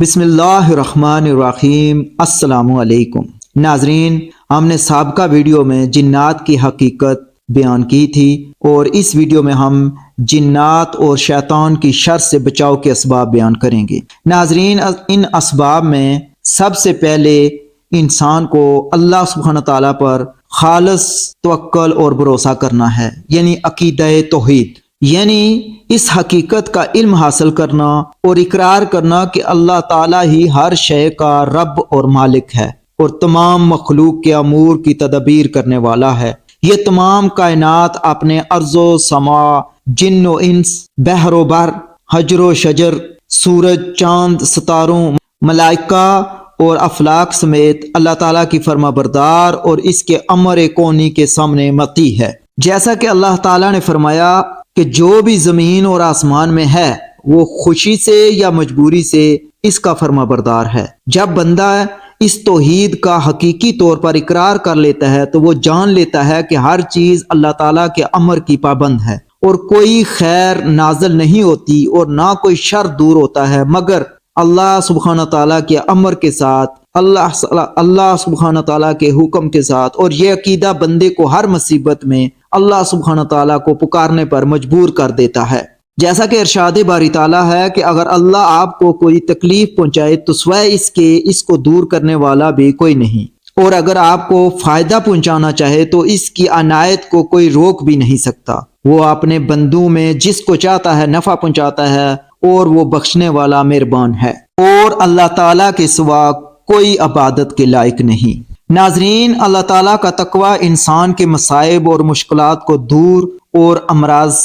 بسم اللہ الرحمن الرحیم۔ السلام علیکم ناظرین، ہم نے سابقہ ویڈیو میں جنات کی حقیقت بیان کی تھی اور اس ویڈیو میں ہم جنات اور شیطان کی شر سے بچاؤ کے اسباب بیان کریں گے۔ ناظرین، ان اسباب میں سب سے پہلے انسان کو اللہ سبحانہ تعالیٰ پر خالص توکل اور بھروسہ کرنا ہے، یعنی عقیدہ توحید، یعنی اس حقیقت کا علم حاصل کرنا اور اقرار کرنا کہ اللہ تعالیٰ ہی ہر شے کا رب اور مالک ہے اور تمام مخلوق کے امور کی تدبیر کرنے والا ہے۔ یہ تمام کائنات اپنے ارض و سما، جن و انس، بحر و بر، حجر و شجر، سورج، چاند، ستاروں، ملائکہ اور افلاک سمیت اللہ تعالیٰ کی فرما بردار اور اس کے امر کونی کے سامنے مطیع ہے۔ جیسا کہ اللہ تعالیٰ نے فرمایا کہ جو بھی زمین اور آسمان میں ہے وہ خوشی سے یا مجبوری سے اس کا فرما بردار ہے۔ جب بندہ اس توحید کا حقیقی طور پر اقرار کر لیتا ہے تو وہ جان لیتا ہے کہ ہر چیز اللہ تعالیٰ کے امر کی پابند ہے اور کوئی خیر نازل نہیں ہوتی اور نہ کوئی شر دور ہوتا ہے مگر اللہ سبحانہ تعالیٰ کے امر کے ساتھ، اللہ سبحانہ تعالیٰ کے حکم کے ساتھ، اور یہ عقیدہ بندے کو ہر مصیبت میں اللہ سبحانہ تعالیٰ کو پکارنے پر مجبور کر دیتا ہے۔ جیسا کہ ارشاد باری تعالیٰ ہے کہ اگر اللہ آپ کو کوئی تکلیف پہنچائے تو سوائے اس کو دور کرنے والا بھی کوئی نہیں، اور اگر آپ کو فائدہ پہنچانا چاہے تو اس کی عنایت کو کوئی روک بھی نہیں سکتا۔ وہ اپنے بندوں میں جس کو چاہتا ہے نفع پہنچاتا ہے اور وہ بخشنے والا مہربان ہے، اور اللہ تعالیٰ کے سوا کوئی عبادت کے لائق نہیں۔ ناظرین، اللہ تعالیٰ کا تقوی انسان کے مصائب اور مشکلات کو دور اور امراض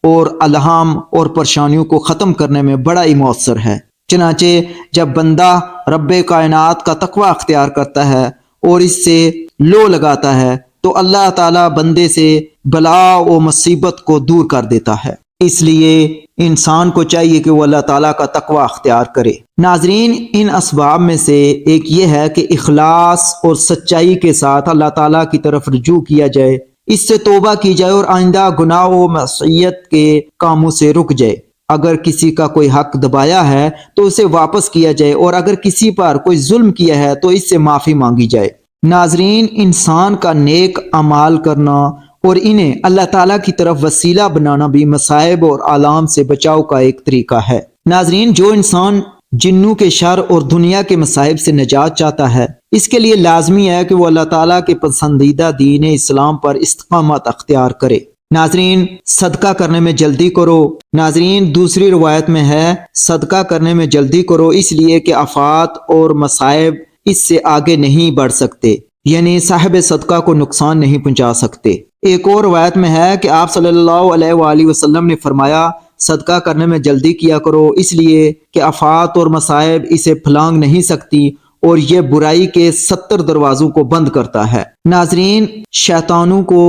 اور الہام اور پریشانیوں کو ختم کرنے میں بڑا ہی مؤثر ہے۔ چنانچہ جب بندہ رب کائنات کا تقوی اختیار کرتا ہے اور اس سے لو لگاتا ہے تو اللہ تعالیٰ بندے سے بلا و مصیبت کو دور کر دیتا ہے۔ اس لیے انسان کو چاہیے کہ وہ اللہ تعالیٰ کا تقوی اختیار کرے۔ ناظرین، ان اسباب میں سے ایک یہ ہے کہ اخلاص اور سچائی کے ساتھ اللہ تعالیٰ کی طرف رجوع کیا جائے، اس سے توبہ کی جائے اور آئندہ گناہ و معصیت کے کاموں سے رک جائے۔ اگر کسی کا کوئی حق دبایا ہے تو اسے واپس کیا جائے، اور اگر کسی پر کوئی ظلم کیا ہے تو اس سے معافی مانگی جائے۔ ناظرین، انسان کا نیک اعمال کرنا اور انہیں اللہ تعالیٰ کی طرف وسیلہ بنانا بھی مصائب اور آلام سے بچاؤ کا ایک طریقہ ہے۔ ناظرین، جو انسان جنوں کے شر اور دنیا کے مصائب سے نجات چاہتا ہے، اس کے لیے لازمی ہے کہ وہ اللہ تعالیٰ کے پسندیدہ دین اسلام پر استقامت اختیار کرے۔ ناظرین، صدقہ کرنے میں جلدی کرو۔ ناظرین، دوسری روایت میں ہے صدقہ کرنے میں جلدی کرو اس لیے کہ آفات اور مصائب اس سے آگے نہیں بڑھ سکتے، یعنی صاحب صدقہ کو نقصان نہیں پہنچا سکتے۔ ایک اور روایت میں ہے کہ آپ صلی اللہ علیہ وآلہ وسلم نے فرمایا صدقہ کرنے میں جلدی کیا کرو اس لیے کہ آفات اور مصائب اسے پھلانگ نہیں سکتی اور یہ برائی کے 70 دروازوں کو بند کرتا ہے۔ ناظرین، شیطانوں کو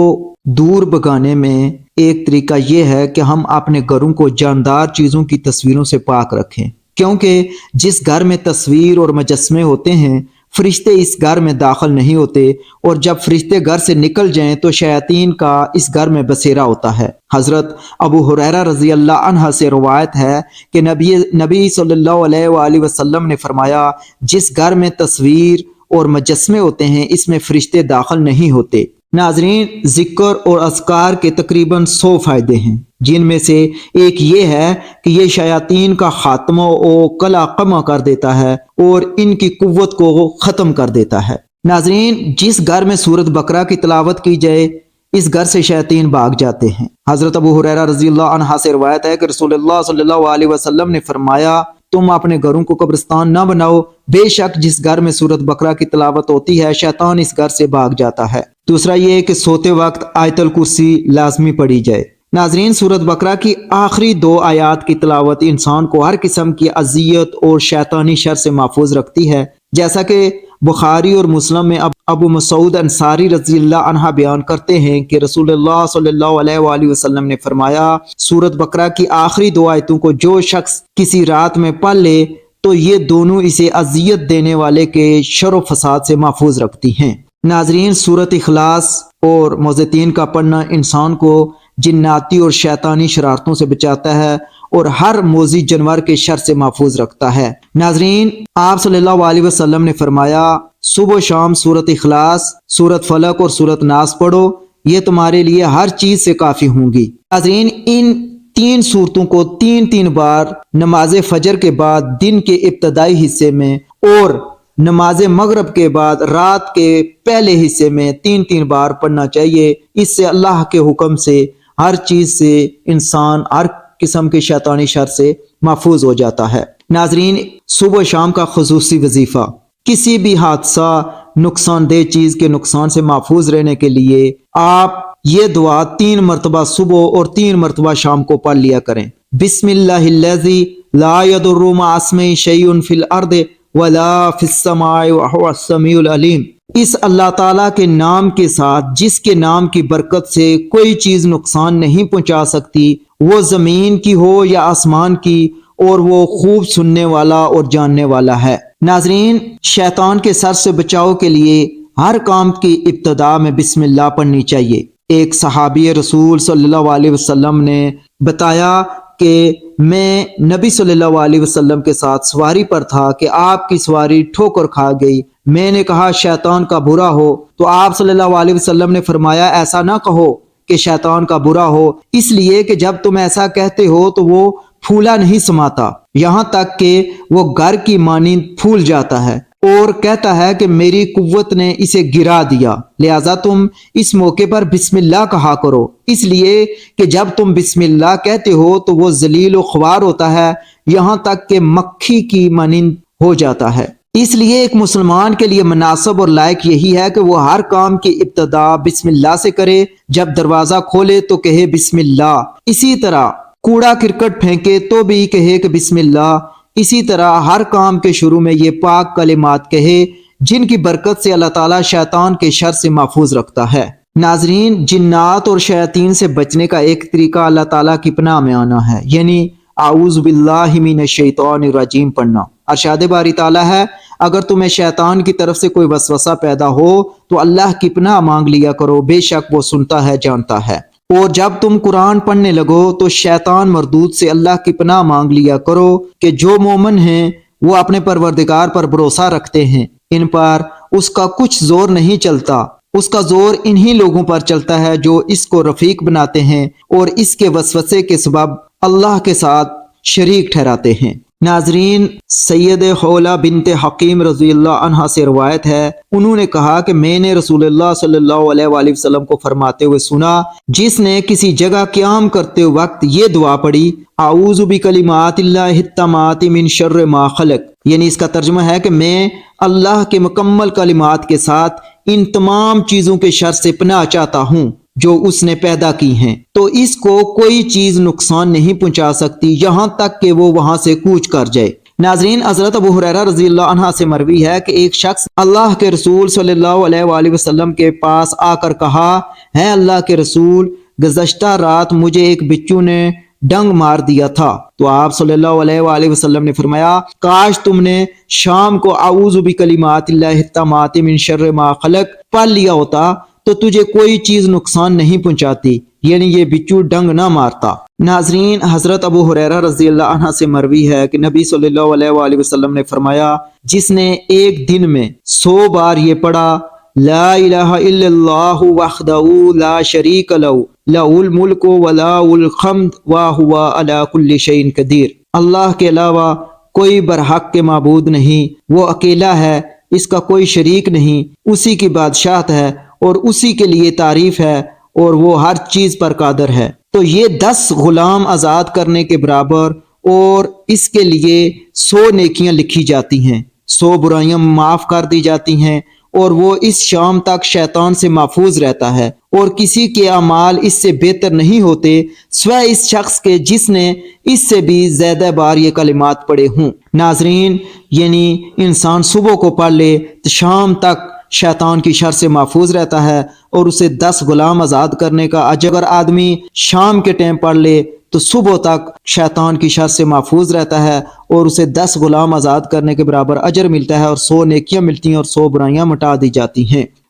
دور بھگانے میں ایک طریقہ یہ ہے کہ ہم اپنے گھروں کو جاندار چیزوں کی تصویروں سے پاک رکھیں، کیونکہ جس گھر میں تصویر اور مجسمے ہوتے ہیں فرشتے اس گھر میں داخل نہیں ہوتے، اور جب فرشتے گھر سے نکل جائیں تو شیاطین کا اس گھر میں بسیرا ہوتا ہے۔ حضرت ابو ہریرہ رضی اللہ عنہ سے روایت ہے کہ نبی صلی اللہ علیہ وآلہ وسلم نے فرمایا جس گھر میں تصویر اور مجسمے ہوتے ہیں اس میں فرشتے داخل نہیں ہوتے۔ ناظرین، ذکر اور اذکار کے تقریباً 100 فائدے ہیں، جن میں سے ایک یہ ہے کہ یہ شیاطین کا خاتمہ و قلع قمع کر دیتا ہے اور ان کی قوت کو ختم کر دیتا ہے۔ ناظرین، جس گھر میں سورۃ بقرہ کی تلاوت کی جائے اس گھر سے شیاطین بھاگ جاتے ہیں۔ حضرت ابو ہریرہ رضی اللہ عنہ سے روایت ہے کہ رسول اللہ صلی اللہ علیہ وسلم نے فرمایا تم اپنے گھروں کو قبرستان نہ بناؤ، بے شک جس گھر میں سورۃ بقرہ کی تلاوت ہوتی ہے شیطان اس گھر سے بھاگ جاتا ہے۔ دوسرا یہ کہ سوتے وقت آیت الکرسی لازمی پڑھی جائے۔ ناظرین، سورۃ بقرہ کی آخری 2 آیات کی تلاوت انسان کو ہر قسم کی اذیت اور شیطانی شر سے محفوظ رکھتی ہے، جیسا کہ بخاری اور مسلم میں ابو مسعود انصاری رضی اللہ عنہ بیان کرتے ہیں کہ رسول اللہ صلی اللہ علیہ وآلہ وسلم نے فرمایا سورۃ بقرہ کی آخری 2 آیتوں کو جو شخص کسی رات میں پڑھ لے تو یہ دونوں اسے اذیت دینے والے کے شر و فساد سے محفوظ رکھتی ہیں۔ ناظرین، سورۃ اخلاص اور معوذتین کا پڑھنا انسان کو جناتی اور شیطانی شرارتوں سے بچاتا ہے اور ہر موذی جانور کے شر سے محفوظ رکھتا ہے۔ ناظرین، آپ صلی اللہ علیہ وسلم نے فرمایا صبح و شام سورۃ اخلاص، سورۃ فلق اور سورۃ ناس پڑھو، یہ تمہارے لیے ہر چیز سے کافی ہوں گی۔ ناظرین، ان 3 سورتوں کو 3 بار نماز فجر کے بعد دن کے ابتدائی حصے میں اور نماز مغرب کے بعد رات کے پہلے حصے میں 3 بار پڑھنا چاہیے۔ اس سے اللہ کے حکم سے ہر چیز سے انسان ہر قسم کے شیطانی شر سے محفوظ ہو جاتا ہے۔ ناظرین، صبح و شام کا خصوصی وظیفہ، کسی بھی حادثہ نقصان دہ چیز کے نقصان سے محفوظ رہنے کے لیے آپ یہ دعا 3 مرتبہ صبح اور 3 مرتبہ شام کو پڑھ لیا کریں۔ بسم اللہ الذی لا یضر مع اسمہ شیء فی الارض ولا فی السماء وهو السمیع العلیم۔ اس اللہ تعالیٰ کے نام کے ساتھ جس کے نام کی برکت سے کوئی چیز نقصان نہیں پہنچا سکتی، وہ زمین کی ہو یا آسمان کی، اور وہ خوب سننے والا اور جاننے والا ہے۔ ناظرین، شیطان کے سر سے بچاؤ کے لیے ہر کام کی ابتدا میں بسم اللہ پڑھنی چاہیے۔ ایک صحابی رسول صلی اللہ علیہ وسلم نے بتایا کہ میں نبی صلی اللہ علیہ وسلم کے ساتھ سواری پر تھا کہ آپ کی سواری ٹھوکر کھا گئی۔ میں نے کہا شیطان کا برا ہو، تو آپ صلی اللہ علیہ وسلم نے فرمایا ایسا نہ کہو کہ شیطان کا برا ہو، اس لیے کہ جب تم ایسا کہتے ہو تو وہ پھولا نہیں سماتا، یہاں تک کہ وہ گھر کی مانند پھول جاتا ہے اور کہتا ہے کہ میری قوت نے اسے گرا دیا، لہذا تم اس موقع پر بسم اللہ کہا کرو، اس لیے کہ جب تم بسم اللہ کہتے ہو تو وہ ذلیل و خوار ہوتا ہے، یہاں تک کہ مکھی کی مانند ہو جاتا ہے۔ اس لیے ایک مسلمان کے لیے مناسب اور لائق یہی ہے کہ وہ ہر کام کی ابتدا بسم اللہ سے کرے، جب دروازہ کھولے تو کہے بسم اللہ، اسی طرح کوڑا کرکٹ پھینکے تو بھی کہے کہ بسم اللہ، اسی طرح ہر کام کے شروع میں یہ پاک کلمات کہے جن کی برکت سے اللہ تعالیٰ شیطان کے شر سے محفوظ رکھتا ہے۔ ناظرین، جنات اور شیاطین سے بچنے کا ایک طریقہ اللہ تعالیٰ کی پناہ میں آنا ہے، یعنی اعوذ باللہ من الشیطان الرجیم پڑھنا۔ ارشاد باری تعالیٰ ہے اگر تمہیں شیطان کی طرف سے کوئی وسوسہ پیدا ہو تو اللہ کی پناہ مانگ لیا کرو، بے شک وہ سنتا ہے جانتا ہے۔ اور جب تم قرآن پڑھنے لگو تو شیطان مردود سے اللہ کی پناہ مانگ لیا کرو کہ جو مومن ہیں وہ اپنے پروردگار پر بھروسہ رکھتے ہیں، ان پر اس کا کچھ زور نہیں چلتا، اس کا زور انہی لوگوں پر چلتا ہے جو اس کو رفیق بناتے ہیں اور اس کے وسوسے کے سبب اللہ کے ساتھ شریک ٹھہراتے ہیں۔ ناظرین، سید خولہ بنت حکیم رضی اللہ عنہ سے روایت ہے، انہوں نے کہا کہ میں نے رسول اللہ صلی اللہ علیہ وآلہ وسلم کو فرماتے ہوئے سنا، جس نے کسی جگہ قیام کرتے وقت یہ دعا پڑھی اعوذ بکلمات اللہ التامات من شر ما خلق، یعنی اس کا ترجمہ ہے کہ میں اللہ کے مکمل کلمات کے ساتھ ان تمام چیزوں کے شر سے پناہ چاہتا ہوں جو اس نے پیدا کی ہیں، تو اس کو کوئی چیز نقصان نہیں پہنچا سکتی یہاں تک کہ وہ وہاں سے کوچ کر جائے۔ ناظرین، حضرت ابو ہریرہ رضی اللہ عنہ سے مروی ہے کہ ایک شخص اللہ کے رسول صلی اللہ علیہ وآلہ وسلم کے پاس آ کر کہا، ہے اللہ کے رسول، گزشتہ رات مجھے ایک بچو نے ڈنگ مار دیا تھا، تو آپ صلی اللہ علیہ وآلہ وسلم نے فرمایا کاش تم نے شام کو اعوذ بکلمات اللہ التامات من شر ما خلق پڑھ لیا ہوتا تو تجھے کوئی چیز نقصان نہیں پہنچاتی، یعنی یہ بچو ڈنگ نہ مارتا۔ ناظرین، حضرت ابو ہریرہ رضی اللہ عنہ سے مروی ہے کہ نبی صلی اللہ علیہ وآلہ وسلم نے فرمایا جس نے ایک دن میں 100 بار یہ پڑھا لا الہ الا اللہ وحدہ لا شریک لہ لہ الملک ولہ الحمد وہو علی کل شیء قدیر، اللہ کے علاوہ کوئی برحق کے معبود نہیں، وہ اکیلا ہے، اس کا کوئی شریک نہیں، اسی کی بادشاہت ہے اور اسی کے لیے تعریف ہے اور وہ ہر چیز پر قادر ہے۔ تو یہ 10 غلام آزاد کرنے کے برابر اور اس کے لیے 100 نیکیاں لکھی جاتی ہیں، 100 برائیاں معاف کر دی جاتی ہیں، اور وہ اس شام تک شیطان سے محفوظ رہتا ہے، اور کسی کے اعمال اس سے بہتر نہیں ہوتے سوائے اس شخص کے جس نے اس سے بھی زیادہ بار یہ کلمات پڑھے ہوں۔ ناظرین، یعنی انسان صبح کو پڑھ لے تو شام تک شیطان کی شر سے محفوظ رہتا ہے، اور اسے 10 غلام آزاد کرنے کا اگر آدمی شام کے ٹائم پڑھ لے تو صبح تک شیطان کی شر سے محفوظ رہتا ہے اور اسے 10 غلام آزاد کرنے کے برابر اجر ملتا ہے، اور 100 نیکیاں ملتی ہیں اور 100 برائیاں مٹا دی جاتی ہیں۔